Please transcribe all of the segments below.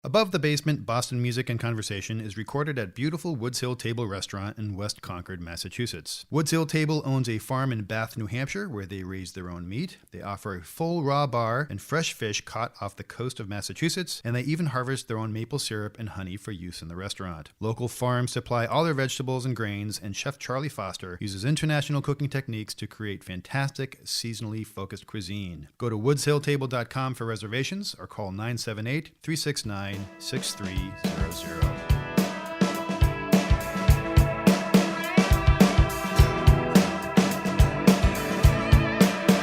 Above the Basement, Boston Music and Conversation is recorded at beautiful Woods Hill Table Restaurant in West Concord, Massachusetts. Woods Hill Table owns a farm in Bath, New Hampshire, where they raise their own meat. They offer a full raw bar and fresh fish caught off the coast of Massachusetts, and they even harvest their own maple syrup and honey for use in the restaurant. Local farms supply all their vegetables and grains, and Chef Charlie Foster uses international cooking techniques to create fantastic, seasonally focused cuisine. Go to woodshilltable.com for reservations or call 978-369-6300.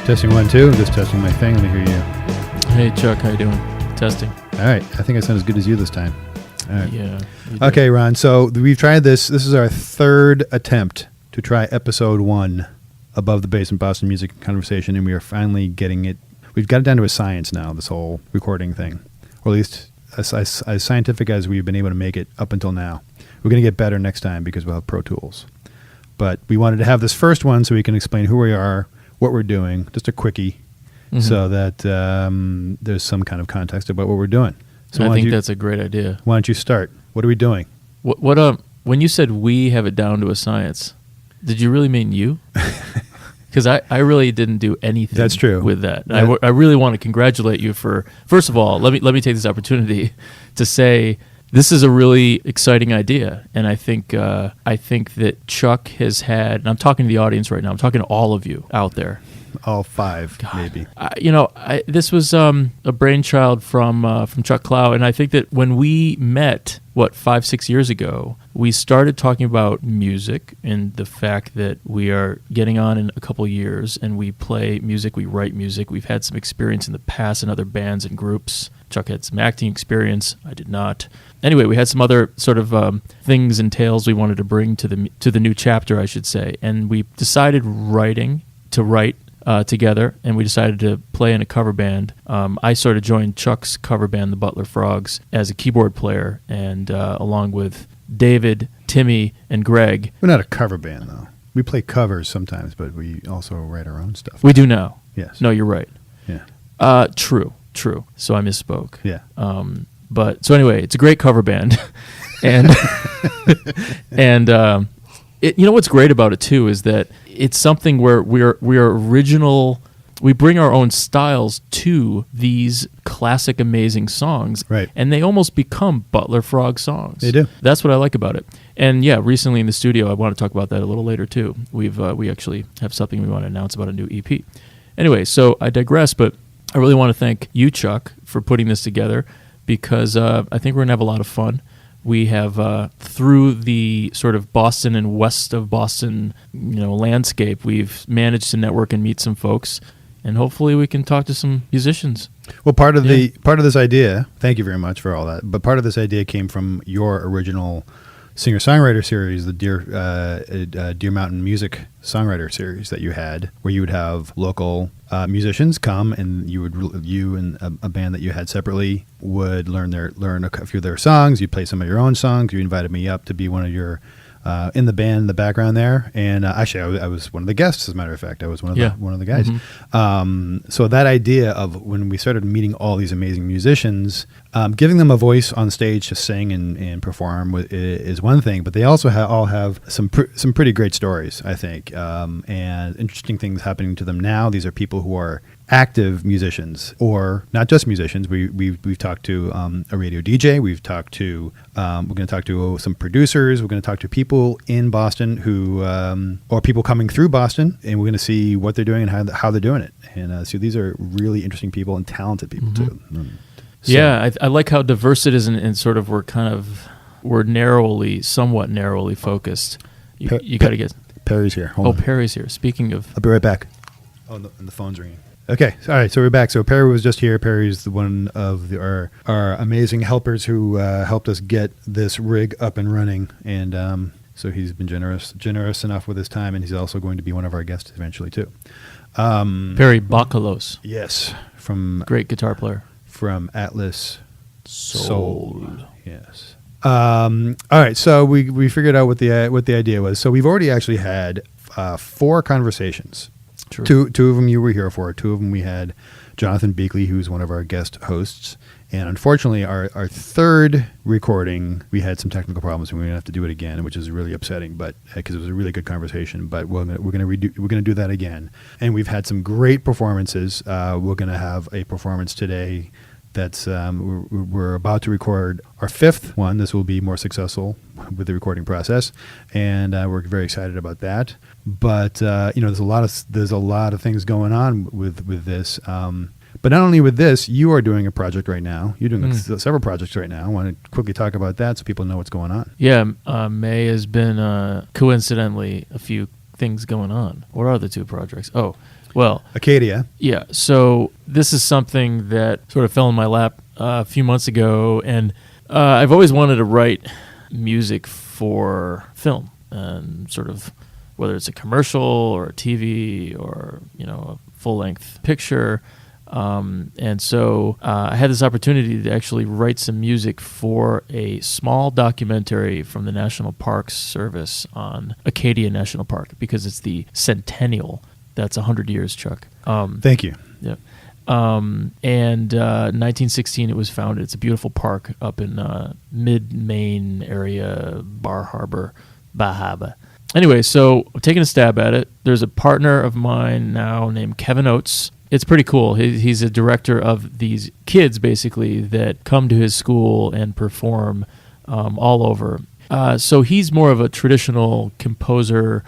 Testing 1, 2. I'm just testing my thing. Let me hear you. Hey, Chuck. How you doing? Testing. All right. I think I sound as good as you this time. All right. Yeah. Okay, Ron. So we've tried this. This is our third attempt to try episode 1, Above the Basement, Boston Music Conversation, and we are finally getting it. We've got it down to a science now, this whole recording thing. Or at least as scientific as we've been able to make it up until now. We're going to get better next time because we'll have Pro Tools. But we wanted to have this first one so we can explain who we are, what we're doing, just a quickie, so that there's some kind of context about what we're doing. So I think that's a great idea. Why don't you start? What are we doing? When you said we have it down to a science, did you really mean you? Because I really didn't do anything. That's true. With that. I really want to congratulate you for, first of all, let me take this opportunity to say this is a really exciting idea, and I think that Chuck has had, and I'm talking to the audience right now, I'm talking to all of you out there. All 5, God. Maybe. This was a brainchild from Chuck Clough, and I think that when we met, 5-6 years ago, we started talking about music and the fact that we are getting on in a couple years, and we play music, we write music. We've had some experience in the past in other bands and groups. Chuck had some acting experience. I did not. Anyway, we had some other sort of things and tales we wanted to bring to the new chapter, I should say, and we decided to write together, and we decided to play in a cover band. I sort of joined Chuck's cover band, the Butler Frogs, as a keyboard player, and along with David, Timmy, and Greg. We're not a cover band, though. We play covers sometimes, but we also write our own stuff. We do now. Yes. No, you're right. Yeah. True. So I misspoke. Yeah. But so anyway, it's a great cover band, and what's great about it too is that it's something where we're original. We bring our own styles to these classic, amazing songs, right? And they almost become Butler Frog songs. They do. That's what I like about it. And yeah, recently in the studio, I want to talk about that a little later too. We actually have something we want to announce about a new EP. Anyway, so I digress, but I really want to thank you, Chuck, for putting this together because I think we're gonna have a lot of fun. We have, through the sort of Boston and west of Boston, landscape, we've managed to network and meet some folks, and hopefully we can talk to some musicians. Well, part of this idea, thank you very much for all that, but part of this idea came from your original singer-songwriter series, the Deer Mountain Music Songwriter series that you had, where you would have local musicians come, and you and a band that you had separately would learn a few of their songs. You'd play some of your own songs. You invited me up to be one of your in the band in the background there, and actually I was one of the guests. As a matter of fact, I was one of the guys. Mm-hmm. So that idea of when we started meeting all these amazing musicians, giving them a voice on stage to sing and perform is one thing, but they also all have some pretty great stories, I think, and interesting things happening to them now. These are people who are active musicians, or not just musicians. We've talked to a radio DJ. We've talked to we're going to talk to some producers. We're going to talk to people in Boston who or people coming through Boston, and we're going to see what they're doing and how they're doing it. And so these are really interesting people and talented people too. So, yeah, I like how diverse it is, and sort of we're somewhat narrowly focused. You got to get Perry's here. Hold on. Perry's here. Speaking of, I'll be right back. Oh, and the phone's ringing. Okay, all right, so we're back. So Perry was just here. Perry's one of our amazing helpers who helped us get this rig up and running, and so he's been generous enough with his time, and he's also going to be one of our guests eventually too. Perry Bakalos. Yes, great guitar player from Atlas Soul. Yes. All right, so we figured out what the idea was. So we've already actually had 4 conversations. True. Two of them you were here for. 2 of them we had Jonathan Beakley, who's one of our guest hosts, And unfortunately, our third recording, we had some technical problems, and we're going to have to do it again, which is really upsetting. But because it was a really good conversation, but we're going to do that again. And we've had some great performances. We're going to have a performance today. That's we're about to record our fifth one. This will be more successful with the recording process, and we're very excited about that. But there's a lot of things going on with this. But not only with this, you are doing a project right now. You're doing several projects right now. I want to quickly talk about that so people know what's going on. Yeah, May has been coincidentally a few things going on. What are the two projects? Oh, well, Acadia. Yeah, so this is something that sort of fell in my lap a few months ago, and I've always wanted to write music for film, and sort of whether it's a commercial or a TV or a full-length picture. And so I had this opportunity to actually write some music for a small documentary from the National Parks Service on Acadia National Park, because it's the centennial. That's 100 years, Chuck. Thank you. Yeah. And 1916 it was founded. It's a beautiful park up in mid-Maine area, Bar Harbor, Bahaba. Anyway, so I'm taking a stab at it. There's a partner of mine now named Kevin Oates. It's pretty cool. He's a director of these kids, basically, that come to his school and perform all over. So he's more of a traditional composer,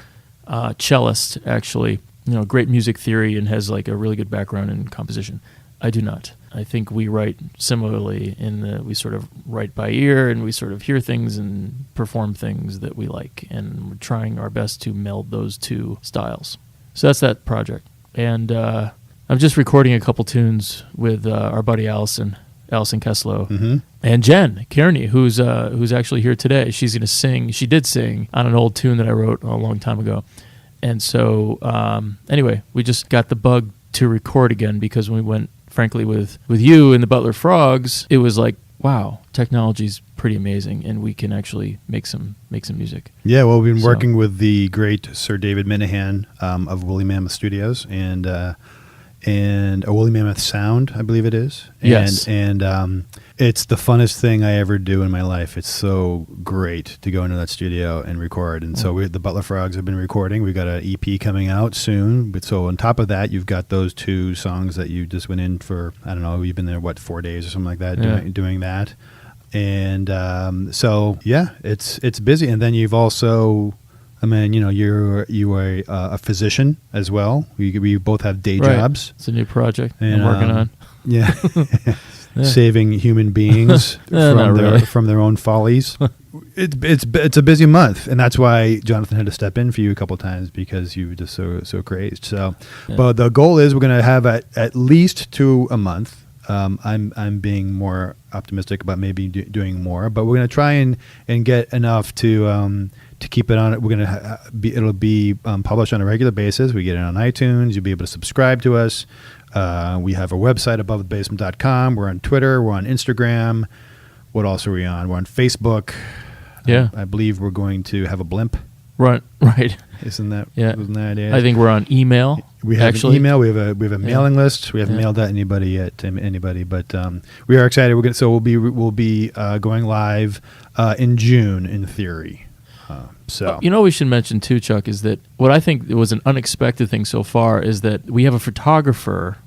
cellist, actually. Great music theory, and has like a really good background in composition. I do not. I think we write similarly we sort of write by ear, and we sort of hear things and perform things that we like, and we're trying our best to meld those two styles. So that's that project. And I'm just recording a couple tunes with our buddy Allison Kesslow, and Jen Kearney, who's actually here today. She's going to sing. She did sing on an old tune that I wrote a long time ago. And so, anyway, we just got the bug to record again, because when we went, frankly, with you and the Butler Frogs, it was like, wow, technology's pretty amazing, and we can actually make some music. Yeah, well, we've been working with the great Sir David Minahan of Woolly Mammoth Studios, and a Woolly Mammoth Sound, I believe it is. Yes. And it's the funnest thing I ever do in my life. It's so great to go into that studio and record. And so the Butler Frogs have been recording. We've got an EP coming out soon. But so on top of that, you've got those two songs that you just went in for, I don't know, you've been there, 4 days or something like that, doing that. And so, yeah, it's busy. And then you've also... I mean, you are a physician as well. We both have day jobs. It's a new project I'm working on. Yeah. Saving human beings from their own follies. It's a busy month, and that's why Jonathan had to step in for you a couple of times, because you were just so crazed. So, but the goal is we're going to have at least 2 a month. I'm being more optimistic about maybe doing more, but we're going to try and get enough to keep it on it. We're going to it'll be published on a regular basis. We get it on iTunes. You'll be able to subscribe to us. We have a website, abovethebasement.com. We're on Twitter. We're on Instagram. What else are we on? We're on Facebook. Yeah. I believe we're going to have a blimp. Right. Isn't that the idea? I think we're on email. We have an email. We have a mailing list. We haven't mailed that anybody yet to anybody, but we are excited. We'll be going live in June in theory. So we should mention too, Chuck, is that what I think was an unexpected thing so far is that we have a photographer,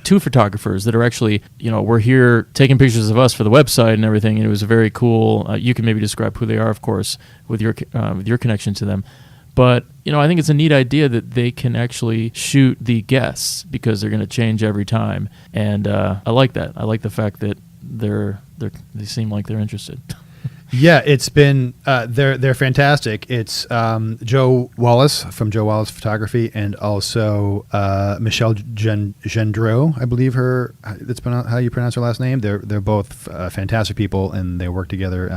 2 photographers that are actually, we're here taking pictures of us for the website and everything, and it was a very cool. You can maybe describe who they are, of course, with your connection to them. But I think it's a neat idea that they can actually shoot the guests, because they're going to change every time, and I like that. I like the fact that they seem like they're interested. Yeah, it's been they're fantastic. It's Joe Wallace from Joe Wallace Photography, and also Michelle Gendreau, I believe that's how you pronounce her last name. They're both fantastic people, and they work together.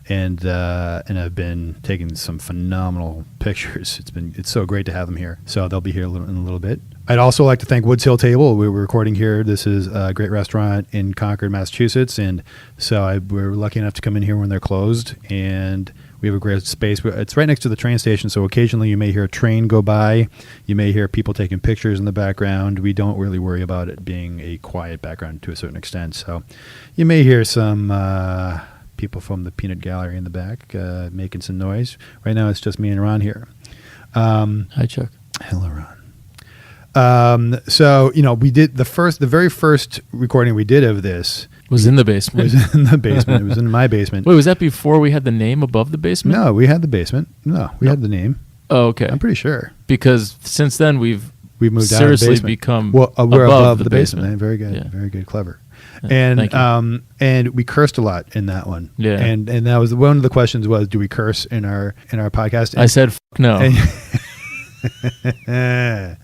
And I've been taking some phenomenal pictures. It's so great to have them here. So they'll be here in a little bit. I'd also like to thank Woods Hill Table. We were recording here. This is a great restaurant in Concord, Massachusetts, and so we're lucky enough to come in here when they're closed, and we have a great space. It's right next to the train station, so occasionally you may hear a train go by. You may hear people taking pictures in the background. We don't really worry about it being a quiet background to a certain extent, so you may hear some people from the Peanut Gallery in the back making some noise. Right now it's just me and Ron here. Hi, Chuck. Hello, Ron. So, we did the very first recording we did of this was in the basement. Was in the basement. It was in my basement. Wait, was that before we had the name above the basement? No, we had the basement. No, we had the name. Oh, okay. I'm pretty sure. Because since then we've moved seriously out of the basement. become we're above the basement. basement. Very good. Yeah. Very good. Clever. Thank you. And we cursed a lot in that one. Yeah. And that was one of the questions was, do we curse in our podcast? And I said no. I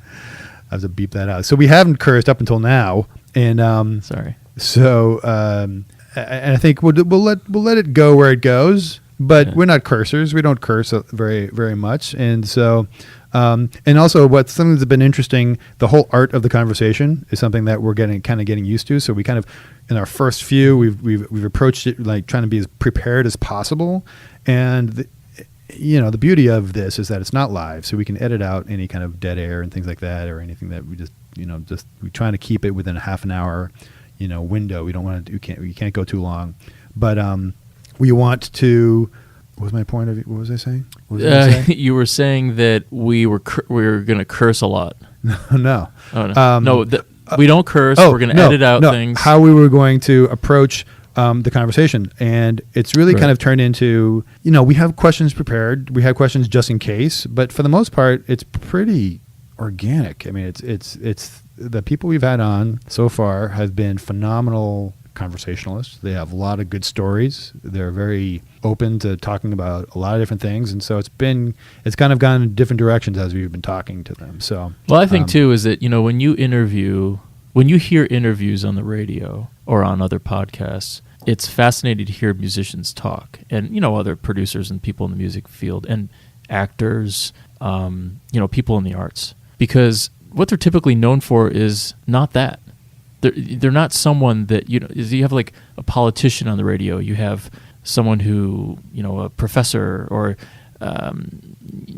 have to beep that out. So we haven't cursed up until now, and Sorry. So and I think we'll let it go where it goes. But we're not cursors. We don't curse very very much, and so. And also, something that's been interesting, the whole art of the conversation is something that we're getting used to. So we kind of, in our first few, we've approached it like trying to be as prepared as possible. And the beauty of this is that it's not live, so we can edit out any kind of dead air and things like that, or anything that we we're trying to keep it within a half an hour, window. We don't want to we can't go too long, but we want to. What was my point of it? What was I saying? You were saying that we were going to curse a lot. No. Oh, no. We don't curse. We're going to edit out things. How we were going to approach the conversation. And it's really kind of turned into, we have questions prepared. We have questions just in case. But for the most part, it's pretty organic. I mean, it's the people we've had on so far have been phenomenal conversationalists. They have a lot of good stories. They're very open to talking about a lot of different things, and so it's kind of gone in different directions as we've been talking to them. So, well, I think too is that when you hear interviews on the radio or on other podcasts, it's fascinating to hear musicians talk, and other producers and people in the music field and actors, people in the arts, because what they're typically known for is not that. They're not someone that you have like a politician on the radio. You have someone who a professor or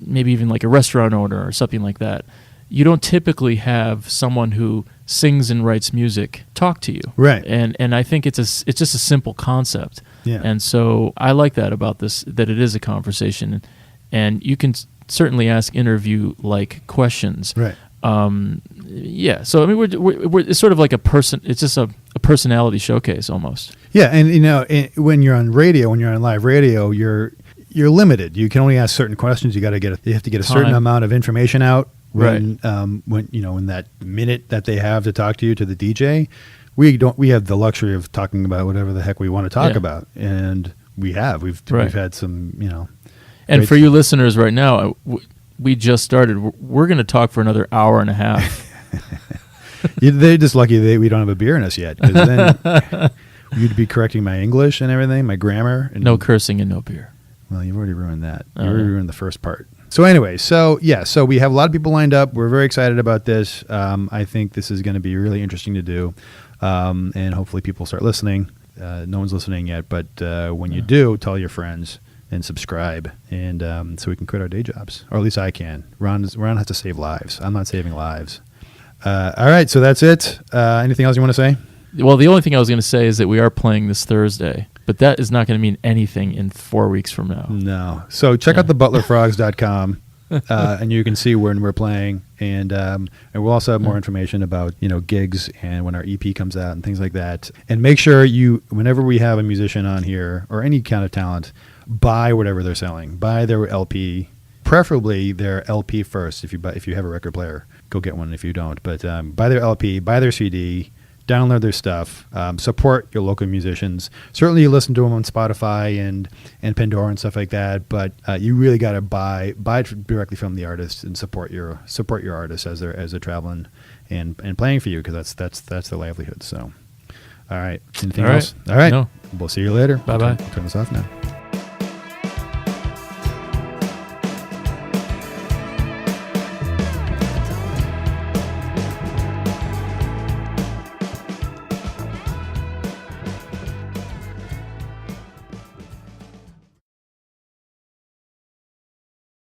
maybe even like a restaurant owner or something like that. You don't typically have someone who sings and writes music talk to you, right? And I think it's just a simple concept. Yeah. And so I like that about this, that it is a conversation, and you can certainly ask interview-like questions, right? Yeah. So I mean, we're it's sort of like a person. It's just a personality showcase almost. Yeah, and when you're on radio, when you're on live radio, you're limited. You can only ask certain questions. You have to get a certain amount of information out. When in that minute that they have to talk to you, to the DJ, we have the luxury of talking about whatever the heck we want to talk about, and we've had some And for you listeners right now, we just started. We're going to talk for another hour and a half. They're just lucky we don't have a beer in us yet, because then you'd be correcting my English and everything, my grammar. And no cursing and no beer. Well, you've already ruined that. You already ruined the first part. So anyway, so we have a lot of people lined up. We're very excited about this. I think this is going to be really interesting to do, and hopefully people start listening. No one's listening yet, but when you do, tell your friends and subscribe, and so we can quit our day jobs, or at least I can. Ron has to save lives. I'm not saving lives. All right, so that's it. Anything else you want to say? Well, the only thing I was going to say is that we are playing this Thursday, but that is not going to mean anything in 4 weeks from now. No. So check out thebutlerfrogs.com, and you can see when we're playing, and we'll also have more information about gigs and when our EP comes out and things like that. And make sure whenever we have a musician on here or any kind of talent, buy whatever they're selling. Buy their LP, preferably their LP first. If you have a record player, go get one. If you don't, but buy their LP, buy their CD. Download their stuff. Support your local musicians. Certainly, you listen to them on Spotify and Pandora and stuff like that. But you really got to buy directly from the artist and support your artists as they're traveling and playing for you, because that's their livelihood. So, all right. Anything else? All right. No. We'll see you later. Bye bye. Turn this off now.